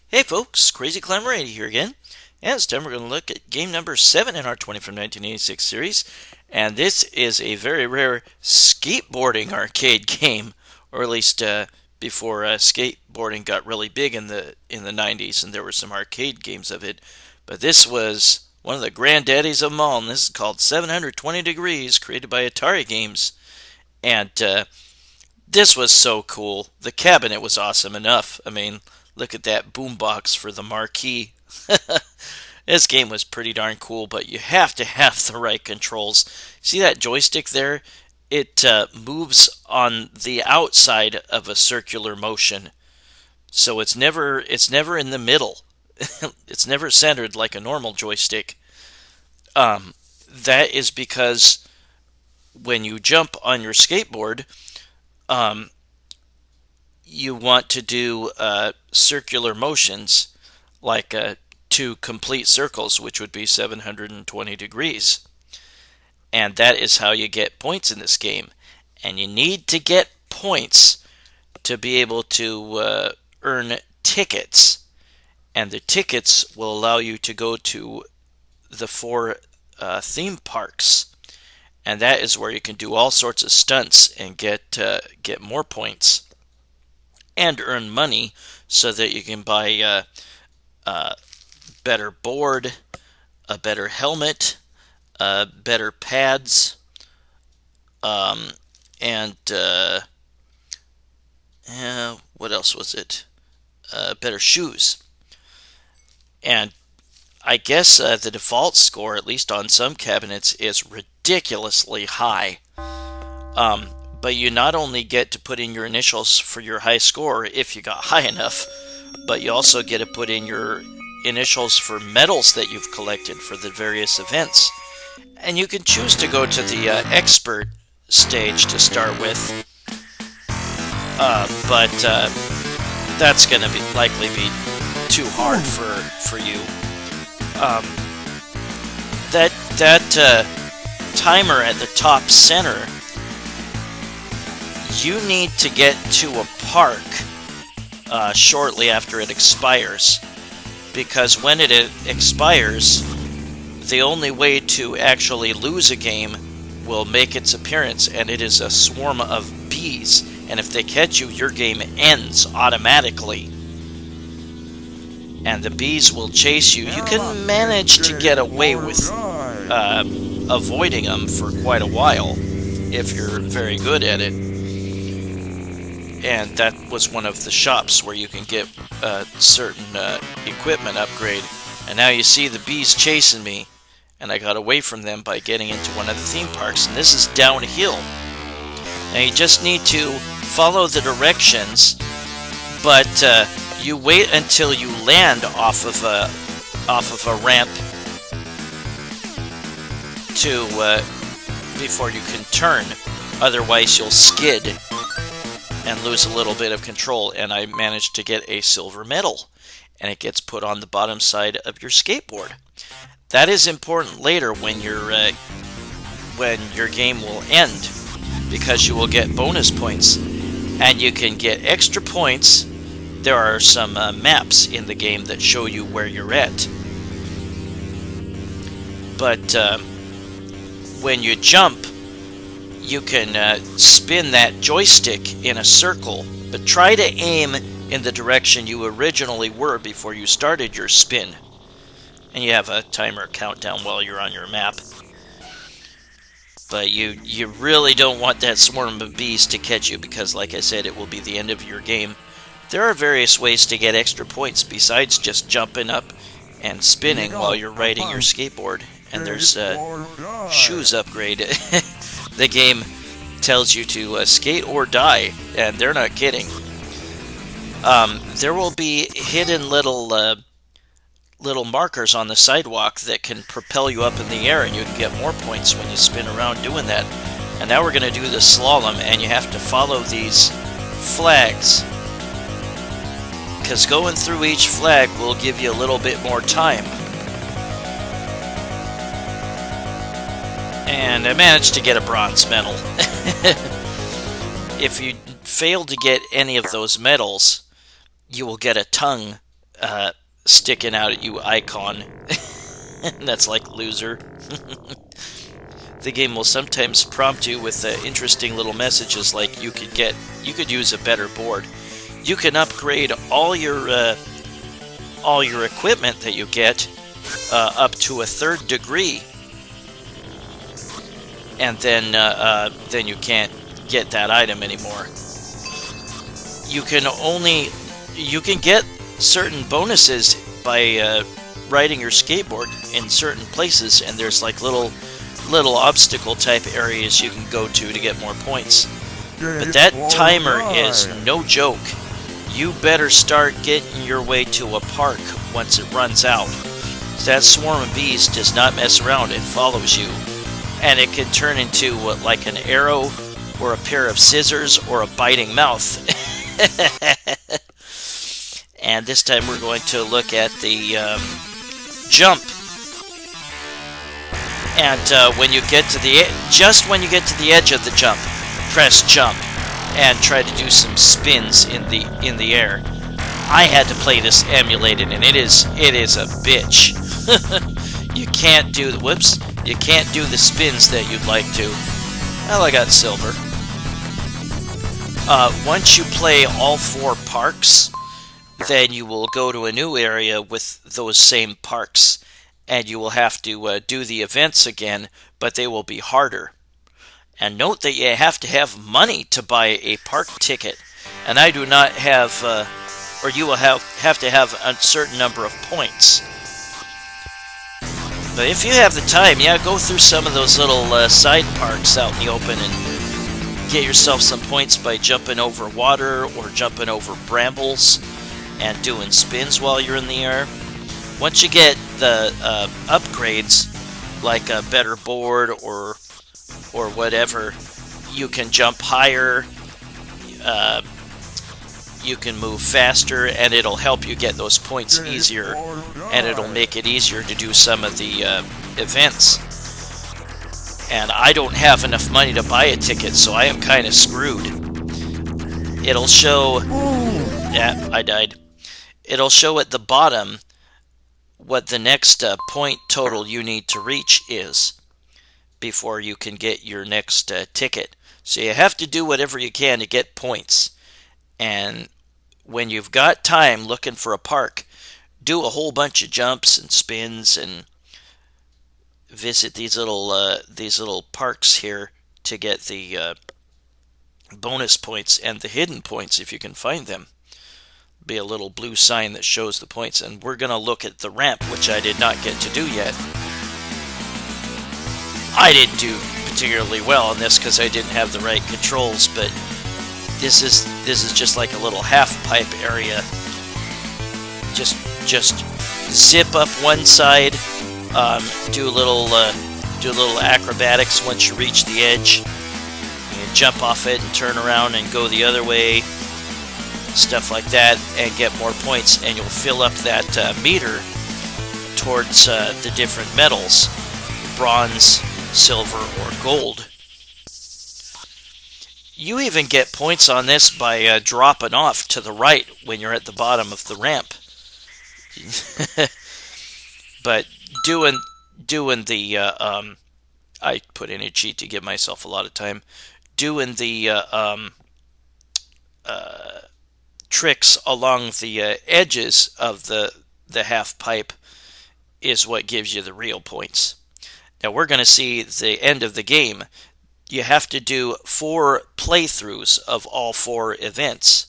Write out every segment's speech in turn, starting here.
Hey folks, Crazy Climber 80 here again, and this time we're going to look at game number 7 in our 20 from 1986 series, and this is a very rare skateboarding arcade game, or at least before skateboarding got really big in the 90s, and there were some arcade games of it, but this was one of the granddaddies of them all, and this is called 720 Degrees, created by Atari Games, and this was so cool. The cabinet was awesome enough. I mean, look at that boombox for the marquee. This game was pretty darn cool, but you have to have the right controls. See that joystick there? It moves on the outside of a circular motion, so it's never in the middle. It's never centered like a normal joystick. That is because when you jump on your skateboard, you want to do circular motions like 2 complete circles, which would be 720 degrees. And that is how you get points in this game. And you need to get points to be able to earn tickets. And the tickets will allow you to go to the 4 theme parks. And that is where you can do all sorts of stunts and get more points and earn money so that you can buy a better board, a better helmet, better pads, and what else was it? Better shoes. And I guess the default score, at least on some cabinets, is ridiculously high. But you not only get to put in your initials for your high score if you got high enough, but you also get to put in your initials for medals that you've collected for the various events. And you can choose to go to the expert stage to start with, but that's going to likely be too hard for you. That timer at the top center, you need to get to a park shortly after it expires, because when it expires, the only way to actually lose a game will make its appearance, and it is a swarm of bees, and if they catch you, your game ends automatically. And the bees will chase you. You can manage to get away with avoiding them for quite a while if you're very good at it. And that was one of the shops where you can get certain equipment upgrade. And now you see the bees chasing me, and I got away from them by getting into one of the theme parks. And this is downhill. Now you just need to follow the directions, but you wait until you land off of a ramp to before you can turn. Otherwise, you'll skid and lose a little bit of control. And I managed to get a silver medal, and it gets put on the bottom side of your skateboard. That is important later when your game will end, because you will get bonus points, and you can get extra points. There are some maps in the game that show you where you're at. But when you jump, you can spin that joystick in a circle, but try to aim in the direction you originally were before you started your spin. And you have a timer countdown while you're on your map. But you really don't want that swarm of bees to catch you, because, like I said, it will be the end of your game. There are various ways to get extra points besides just jumping up and spinning while you're riding your skateboard. And there's shoes upgrade. The game tells you to skate or die, and they're not kidding. There will be hidden little markers on the sidewalk that can propel you up in the air, and you can get more points when you spin around doing that. And now we're going to do the slalom, and you have to follow these flags, because going through each flag will give you a little bit more time. And I managed to get a bronze medal. if you fail to get any of those medals, you will get a tongue sticking out at you icon. That's like loser. The game will sometimes prompt you with interesting little messages like you could use a better board. You can upgrade all your equipment that you get up to a 3rd degree, and then you can't get that item anymore. You can get certain bonuses by riding your skateboard in certain places, and there's like little obstacle type areas you can go to get more points. But that timer is no joke. You better start getting your way to a park once it runs out. That swarm of bees does not mess around. It follows you. And it can turn into like an arrow or a pair of scissors or a biting mouth. And this time we're going to look at the jump. And when you get to just when you get to the edge of the jump, press jump and try to do some spins in the air. I had to play this emulated, and it is a bitch. You can't do the spins that you'd like to. Well, I got silver. Once you play all 4 parks, then you will go to a new area with those same parks, and you will have to do the events again, but they will be harder. And note that you have to have money to buy a park ticket, and I do not have, or you will have to have a certain number of points. But if you have the time, yeah, go through some of those little side parks out in the open and get yourself some points by jumping over water or jumping over brambles and doing spins while you're in the air. Once you get the upgrades, like a better board or whatever, you can jump higher, you can move faster, and it'll help you get those points easier, and it'll make it easier to do some of the events. And I don't have enough money to buy a ticket, so I am kind of screwed. It'll show... Yeah, I died. It'll show at the bottom what the next point total you need to reach is before you can get your next ticket. So you have to do whatever you can to get points. And when you've got time looking for a park, do a whole bunch of jumps and spins and visit these little parks here to get the bonus points and the hidden points if you can find them. Be a little blue sign that shows the points, and we're going to look at the ramp, which I did not get to do yet. I didn't do particularly well on this because I didn't have the right controls, but this is just like a little half pipe area. Just zip up one side, do a little acrobatics once you reach the edge. You jump off it and turn around and go the other way. Stuff like that, and get more points, and you'll fill up that meter towards the different metals: bronze, silver, or gold. You even get points on this by dropping off to the right when you're at the bottom of the ramp. But doing the I put in a cheat to give myself a lot of time. Doing the tricks along the edges of the half pipe is what gives you the real points. Now we're going to see the end of the game. You have to do 4 playthroughs of all 4 events.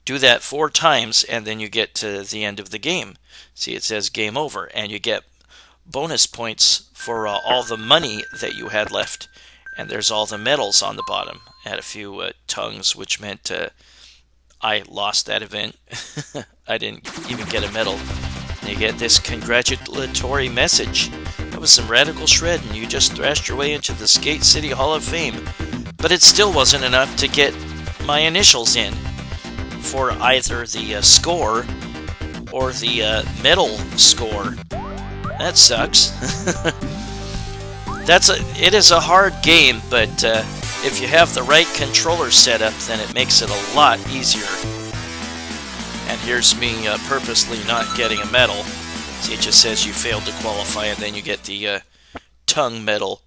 Do that 4 times, and then you get to the end of the game. See, it says game over, and you get bonus points for all the money that you had left. And there's all the medals on the bottom. I had a few tongues, which meant I lost that event. I didn't even get a medal. And you get this congratulatory message. That was some radical shredding. You just thrashed your way into the Skate City Hall of Fame. But it still wasn't enough to get my initials in for either the score or the medal score. That sucks. It is a hard game, but if you have the right controller setup, then it makes it a lot easier. And here's me purposely not getting a medal. See, it just says you failed to qualify, and then you get the tongue medal.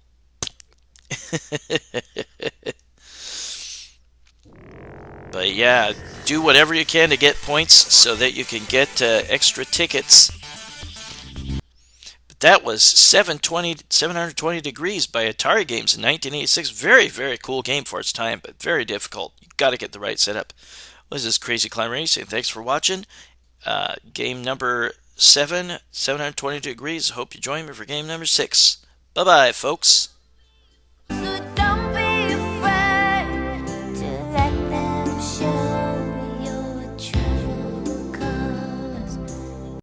But yeah, do whatever you can to get points so that you can get extra tickets. But that was 720 Degrees by Atari Games in 1986. Very, very cool game for its time, but very difficult. You got to get the right setup. This is Crazy Climber Racing. Thanks for watching. Game number 7, 720 Degrees. Hope you join me for game number 6. Bye-bye, folks.